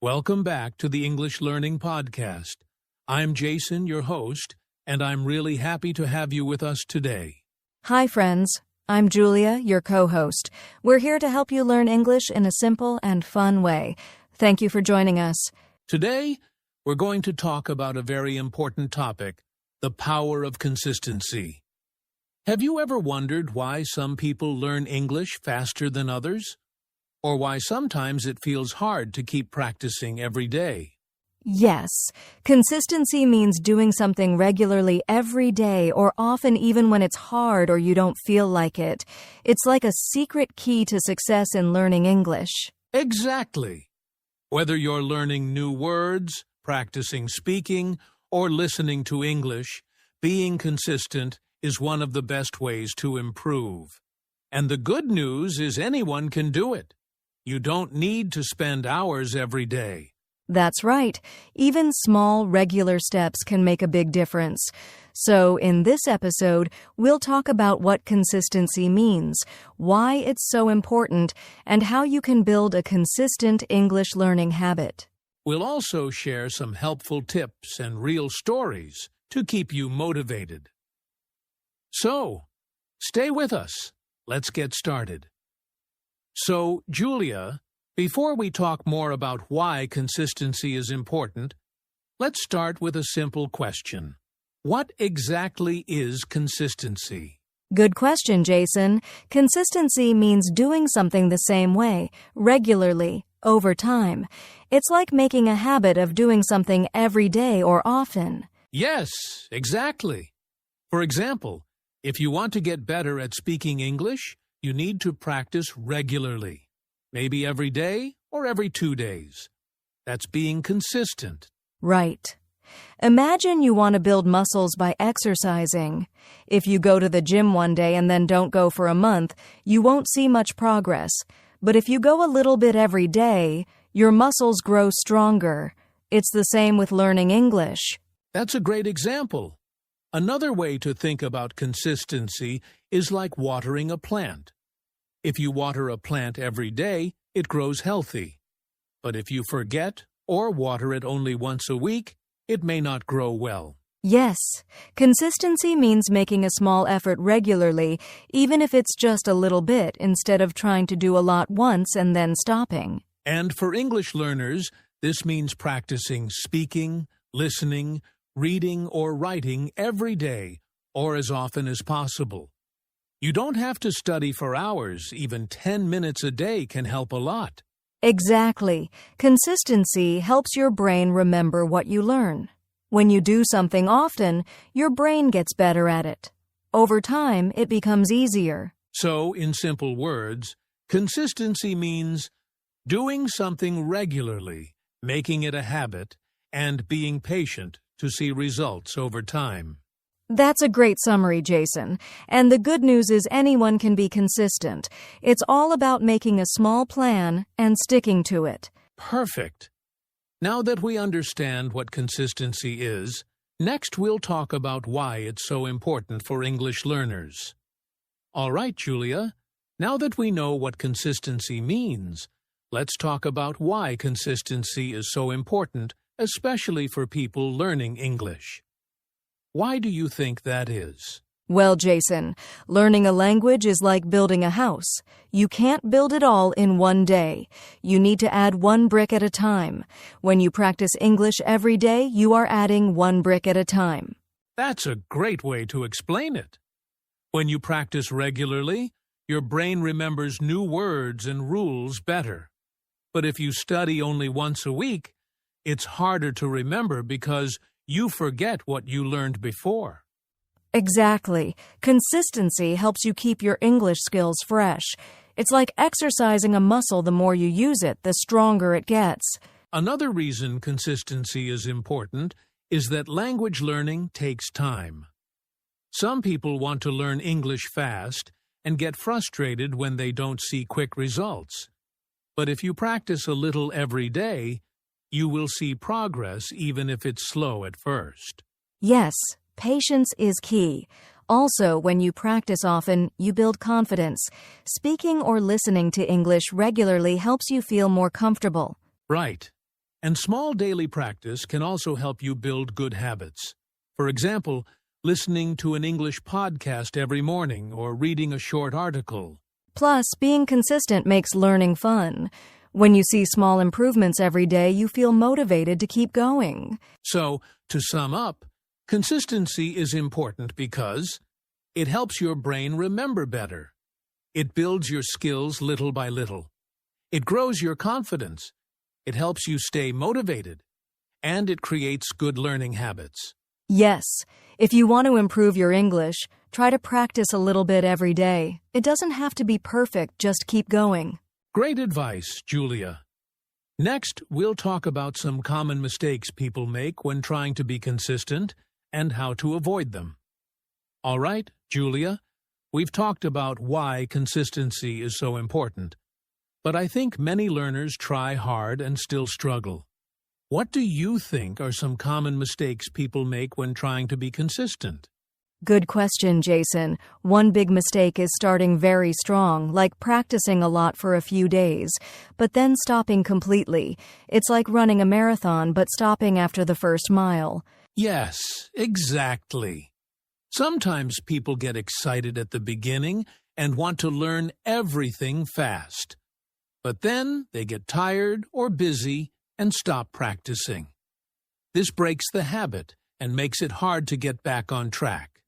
Welcome back to the English Learning Podcast. I'm Jason, your host, and I'm really happy to have you with us today. Hi, friends. I'm Julia, your co-host. We're here to help you learn English in a simple and fun way. Thank you for joining us. Today, we're going to talk about a very important topic, the power of consistency. Have you ever wondered why some people learn English faster than others? Or why sometimes it feels hard to keep practicing every day? Yes, consistency means doing something regularly every day or often even when it's hard or you don't feel like it. It's like a secret key to success in learning English. Exactly. Whether you're learning new words, practicing speaking, or listening to English, being consistent is one of the best ways to improve. And the good news is anyone can do it. You don't need to spend hours every day. That's right. Even small, regular steps can make a big difference. So, in this episode, we'll talk about what consistency means, why it's so important, and how you can build a consistent English learning habit. We'll also share some helpful tips and real stories to keep you motivated. So, stay with us. Let's get started. So, Julia, before we talk more about why consistency is important, let's start with a simple question. What exactly is consistency? Good question, Jason. Consistency means doing something the same way, regularly, over time. It's like making a habit of doing something every day or often. Yes, exactly. For example, if you want to get better at speaking English, you need to practice regularly, maybe every day or every 2 days. That's being consistent. Right. Imagine you want to build muscles by exercising. If you go to the gym one day and then don't go for a month, you won't see much progress. But if you go a little bit every day, your muscles grow stronger. It's the same with learning English. That's a great example. Another way to think about consistency is like watering a plant. If you water a plant every day, it grows healthy. But if you forget or water it only once a week, it may not grow well. Yes, consistency means making a small effort regularly, even if it's just a little bit, instead of trying to do a lot once and then stopping. And for English learners, this means practicing speaking, listening, reading or writing every day or as often as possible. You don't have to study for hours. Even 10 minutes a day can help a lot. Exactly. Consistency helps your brain remember what you learn. When you do something often, your brain gets better at it. Over time, it becomes easier. So, in simple words, consistency means doing something regularly, making it a habit, and being patient to see results over time. That's a great summary, Jason. And the good news is anyone can be consistent. It's all about making a small plan and sticking to it. Perfect. Now that we understand what consistency is, next we'll talk about why it's so important for English learners. All right, Julia, now that we know what consistency means, let's talk about why consistency is so important, especially for people learning English. Why do you think that is? Well, Jason, learning a language is like building a house. You can't build it all in one day. You need to add one brick at a time. When you practice English every day, you are adding one brick at a time. That's a great way to explain it. When you practice regularly, your brain remembers new words and rules better. But if you study only once a week, it's harder to remember because you forget what you learned before. Exactly. Consistency helps you keep your English skills fresh. It's like exercising a muscle. The more you use it, the stronger it gets. Another reason consistency is important is that language learning takes time. Some people want to learn English fast and get frustrated when they don't see quick results. But if you practice a little every day, you will see progress even if it's slow at first. Yes, patience is key. Also, when you practice often, you build confidence. Speaking or listening to English regularly helps you feel more comfortable. Right. And small daily practice can also help you build good habits. For example, listening to an English podcast every morning or reading a short article. Plus, being consistent makes learning fun. When you see small improvements every day, you feel motivated to keep going. So, to sum up, consistency is important because it helps your brain remember better. It builds your skills little by little. It grows your confidence. It helps you stay motivated. And it creates good learning habits. Yes, if you want to improve your English, try to practice a little bit every day. It doesn't have to be perfect, just keep going. Great advice, Julia. Next, we'll talk about some common mistakes people make when trying to be consistent and how to avoid them. All right, Julia, we've talked about why consistency is so important. But I think many learners try hard and still struggle. What do you think are some common mistakes people make when trying to be consistent? Good question, Jason. One big mistake is starting very strong, like practicing a lot for a few days, but then stopping completely. It's like running a marathon but stopping after the first mile. Yes, exactly. Sometimes people get excited at the beginning and want to learn everything fast. But then they get tired or busy and stop practicing. This breaks the habit and makes it hard to get back on track.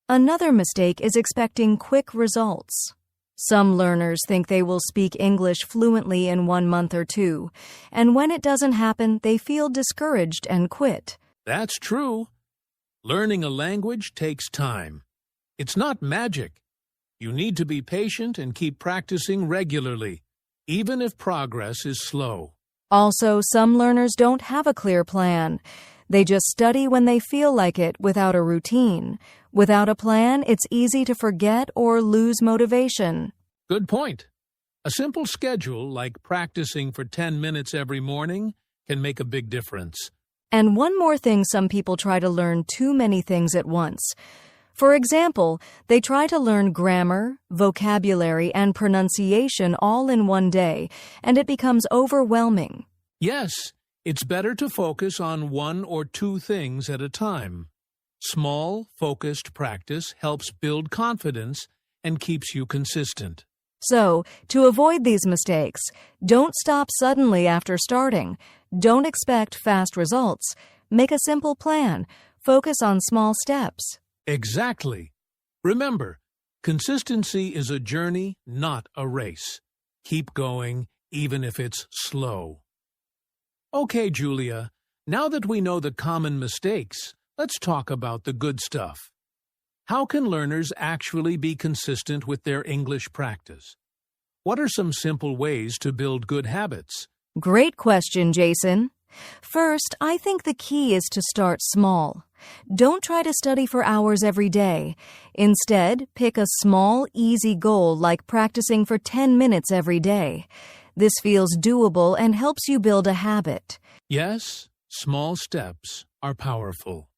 Another mistake is expecting quick results. Some learners think they will speak English fluently in 1 month or 2, and when it doesn't happen, they feel discouraged and quit. That's true. Learning a language takes time. It's not magic. You need to be patient and keep practicing regularly, even if progress is slow. Also, some learners don't have a clear plan. They just study when they feel like it without a routine. Without a plan, it's easy to forget or lose motivation. Good point. A simple schedule, like practicing for 10 minutes every morning, can make a big difference. And one more thing, some people try to learn too many things at once. For example, they try to learn grammar, vocabulary, and pronunciation all in one day, and it becomes overwhelming. Yes, it's better to focus on 1 or 2 things at a time. Small, focused practice helps build confidence and keeps you consistent. So, to avoid these mistakes, don't stop suddenly after starting. Don't expect fast results. Make a simple plan. Focus on small steps. Exactly. Remember, consistency is a journey, not a race. Keep going, even if it's slow. Okay, Julia, now that we know the common mistakes, let's talk about the good stuff. How can learners actually be consistent with their English practice? What are some simple ways to build good habits? Great question, Jason. First, I think the key is to start small. Don't try to study for hours every day. Instead, pick a small, easy goal like practicing for 10 minutes every day. This feels doable and helps you build a habit. Yes, small steps are powerful.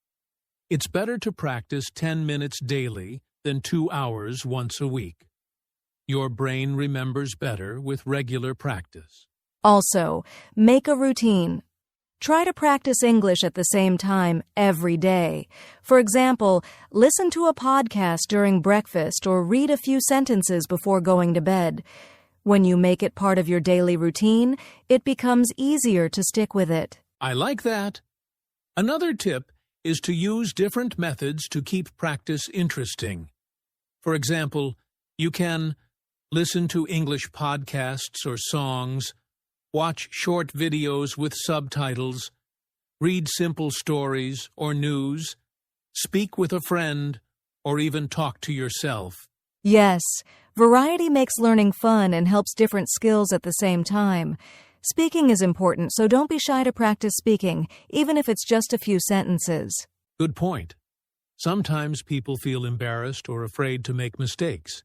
It's better to practice 10 minutes daily than 2 hours once a week. Your brain remembers better with regular practice. Also, make a routine. Try to practice English at the same time every day. For example, listen to a podcast during breakfast or read a few sentences before going to bed. When you make it part of your daily routine, it becomes easier to stick with it. I like that. Another tip is to use different methods to keep practice interesting. For example, you can listen to English podcasts or songs, watch short videos with subtitles, read simple stories or news, speak with a friend, or even talk to yourself. Yes, variety makes learning fun and helps different skills at the same time. Speaking is important, so don't be shy to practice speaking, even if it's just a few sentences. Good point. Sometimes people feel embarrassed or afraid to make mistakes.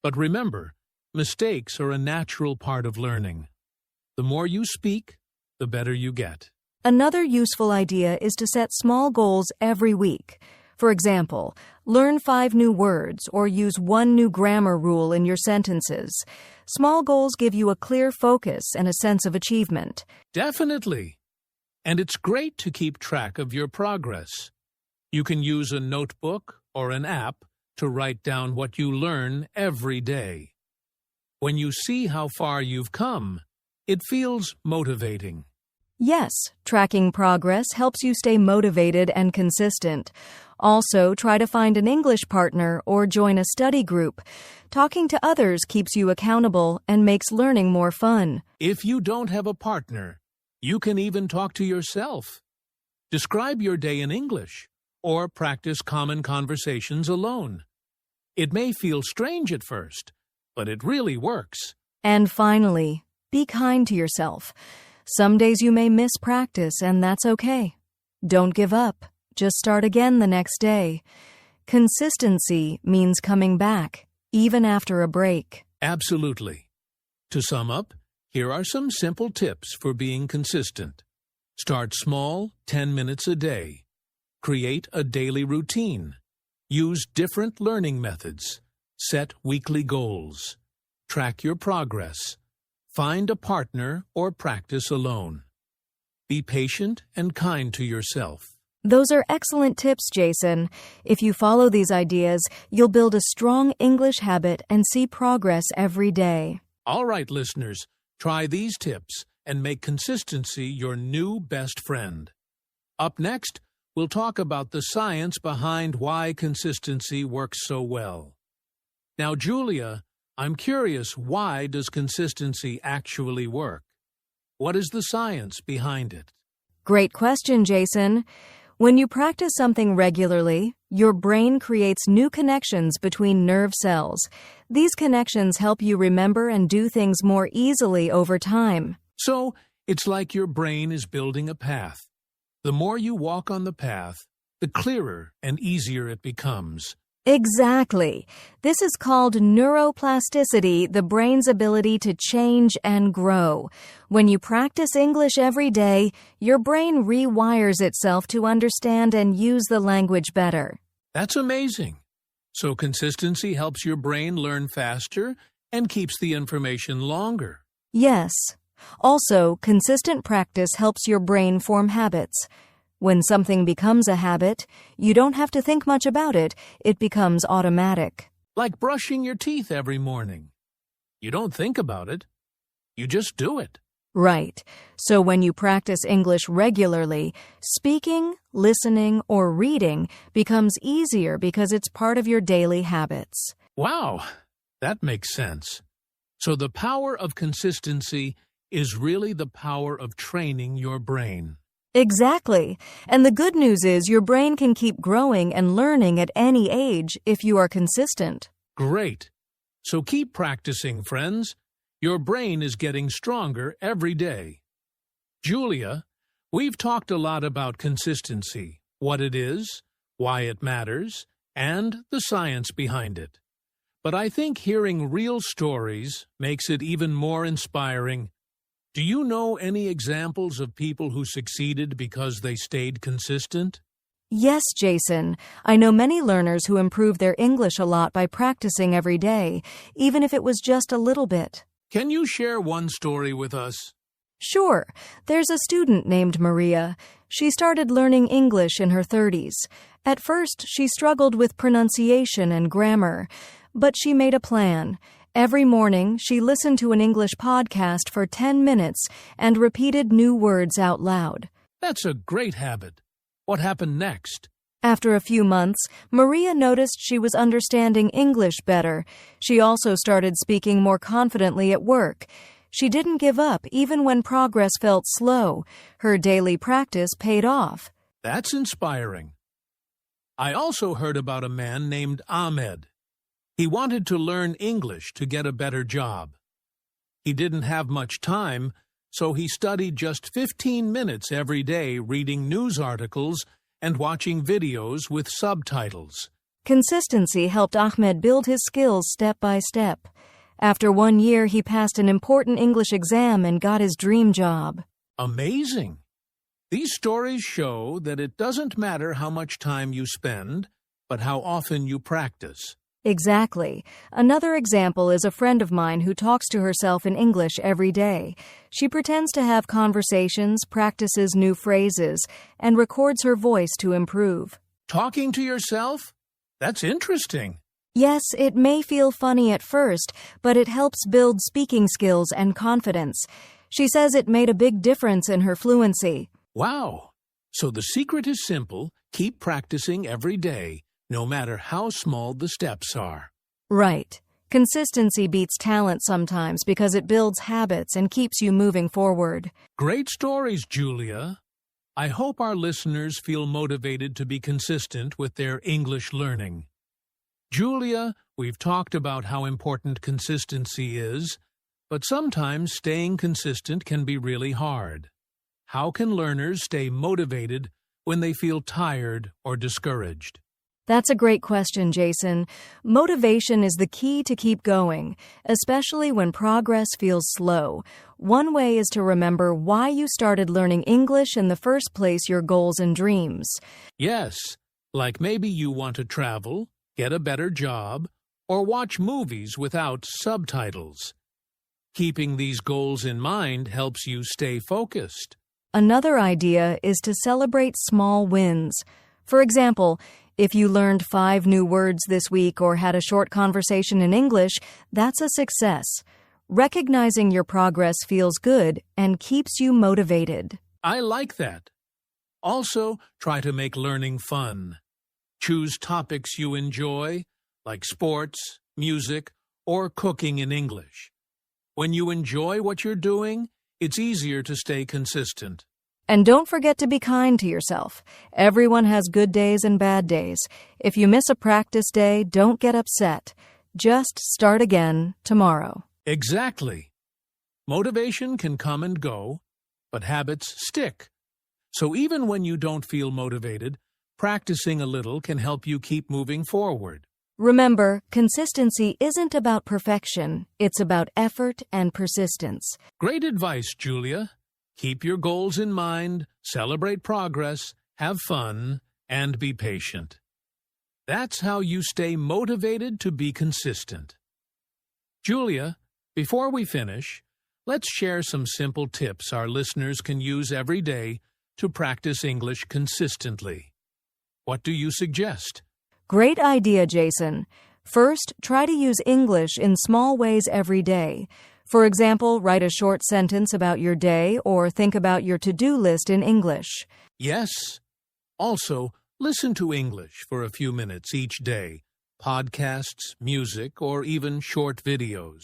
But remember, mistakes are a natural part of learning. The more you speak, the better you get. Another useful idea is to set small goals every week. For example, learn 5 new words or use 1 new grammar rule in your sentences. Small goals give you a clear focus and a sense of achievement. Definitely. and it's great to keep track of your progress. You can use a notebook or an app to write down what you learn every day. When you see how far you've come, it feels motivating. Yes, tracking progress helps you stay motivated and consistent. Also, try to find an English partner or join a study group. Talking to others keeps you accountable and makes learning more fun. If you don't have a partner, you can even talk to yourself. Describe your day in English or practice common conversations alone. It may feel strange at first, but it really works. And finally, be kind to yourself. Some days you may miss practice, and that's okay. Don't give up. Just start again the next day. Consistency means coming back, even after a break. Absolutely. To sum up, here are some simple tips for being consistent. Start small, 10 minutes a day. Create a daily routine. Use different learning methods. Set weekly goals. Track your progress. Find a partner or practice alone. Be patient and kind to yourself. Those are excellent tips, Jason. If you follow these ideas, you'll build a strong English habit and see progress every day. All right, listeners, try these tips and make consistency your new best friend. Up next, we'll talk about the science behind why consistency works so well. Now, Julia, I'm curious, why does consistency actually work? What is the science behind it? Great question, Jason. When you practice something regularly, your brain creates new connections between nerve cells. These connections help you remember and do things more easily over time. So, it's like your brain is building a path. The more you walk on the path, the clearer and easier it becomes. Exactly. This is called neuroplasticity, the brain's ability to change and grow. When you practice English every day, your brain rewires itself to understand and use the language better. That's amazing. So consistency helps your brain learn faster and keeps the information longer. Yes. Also, consistent practice helps your brain form habits. When something becomes a habit, you don't have to think much about it. It becomes automatic. Like brushing your teeth every morning. You don't think about it. You just do it. Right. So when you practice English regularly, speaking, listening, or reading becomes easier because it's part of your daily habits. Wow, that makes sense. So the power of consistency is really the power of training your brain. Exactly. And the good news is your brain can keep growing and learning at any age if you are consistent. Great. So keep practicing, friends. Your brain is getting stronger every day. Julia, we've talked a lot about consistency, what it is, why it matters, and the science behind it. But I think hearing real stories makes it even more inspiring. Do you know any examples of people who succeeded because they stayed consistent? Yes, Jason. I know many learners who improve their English a lot by practicing every day, even if it was just a little bit. Can you share one story with us? Sure. There's a student named Maria. She started learning English in her 30s. At first, she struggled with pronunciation and grammar, but she made a plan. Every morning, she listened to an English podcast for 10 minutes and repeated new words out loud. That's a great habit. What happened next? After a few months, Maria noticed she was understanding English better. She also started speaking more confidently at work. She didn't give up even when progress felt slow. Her daily practice paid off. That's inspiring. I also heard about a man named Ahmed. He wanted to learn English to get a better job. He didn't have much time, so he studied just 15 minutes every day reading news articles and watching videos with subtitles. Consistency helped Ahmed build his skills step by step. After 1 year, he passed an important English exam and got his dream job. Amazing! These stories show that it doesn't matter how much time you spend, but how often you practice. Exactly. Another example is a friend of mine who talks to herself in English every day. She pretends to have conversations, practices new phrases, and records her voice to improve. Talking to yourself? That's interesting. Yes, it may feel funny at first, but it helps build speaking skills and confidence. She says it made a big difference in her fluency. Wow! So the secret is simple. Keep practicing every day, no matter how small the steps are. Right. Consistency beats talent sometimes because it builds habits and keeps you moving forward. Great stories, Julia. I hope our listeners feel motivated to be consistent with their English learning. Julia, we've talked about how important consistency is, but sometimes staying consistent can be really hard. How can learners stay motivated when they feel tired or discouraged? That's a great question, Jason. Motivation is the key to keep going, especially when progress feels slow. One way is to remember why you started learning English in the first place, your goals and dreams. Yes, like maybe you want to travel, get a better job, or watch movies without subtitles. Keeping these goals in mind helps you stay focused. Another idea is to celebrate small wins. For example, if you learned 5 new words this week or had a short conversation in English, that's a success. Recognizing your progress feels good and keeps you motivated. I like that. Also, try to make learning fun. Choose topics you enjoy, like sports, music, or cooking in English. When you enjoy what you're doing, it's easier to stay consistent. And don't forget to be kind to yourself. Everyone has good days and bad days. If you miss a practice day, don't get upset. Just start again tomorrow. Exactly. Motivation can come and go, but habits stick. So even when you don't feel motivated, practicing a little can help you keep moving forward. Remember, consistency isn't about perfection. It's about effort and persistence. Great advice, Julia. Keep your goals in mind, celebrate progress, have fun, and be patient. That's how you stay motivated to be consistent. Julia, before we finish, let's share some simple tips our listeners can use every day to practice English consistently. What do you suggest? Great idea, Jason. First, try to use English in small ways every day. For example, write a short sentence about your day or think about your to-do list in English. Yes. Also, listen to English for a few minutes each day, podcasts, music, or even short videos.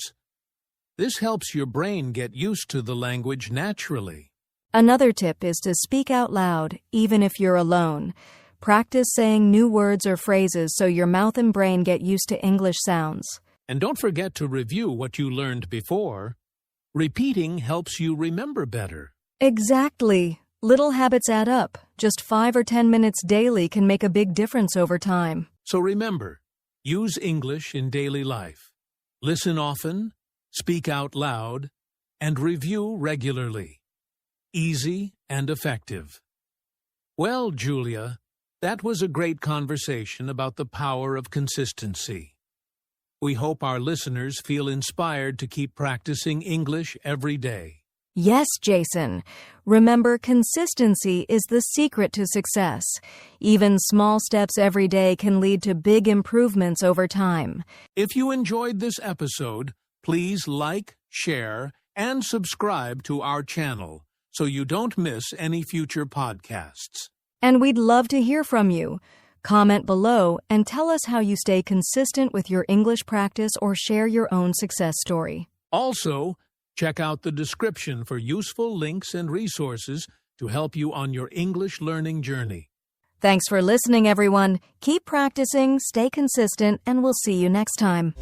This helps your brain get used to the language naturally. Another tip is to speak out loud, even if you're alone. Practice saying new words or phrases so your mouth and brain get used to English sounds. And don't forget to review what you learned before. Repeating helps you remember better. Exactly. Little habits add up. Just 5 or 10 minutes daily can make a big difference over time. So remember, use English in daily life. Listen often, speak out loud, and review regularly. Easy and effective. Well, Julia, that was a great conversation about the power of consistency. We hope our listeners feel inspired to keep practicing English every day. Yes, Jason. Remember, consistency is the secret to success. Even small steps every day can lead to big improvements over time. If you enjoyed this episode, please like, share, and subscribe to our channel so you don't miss any future podcasts. And we'd love to hear from you. Comment below and tell us how you stay consistent with your English practice or share your own success story. Also, check out the description for useful links and resources to help you on your English learning journey. Thanks for listening, everyone. Keep practicing, stay consistent, and we'll see you next time.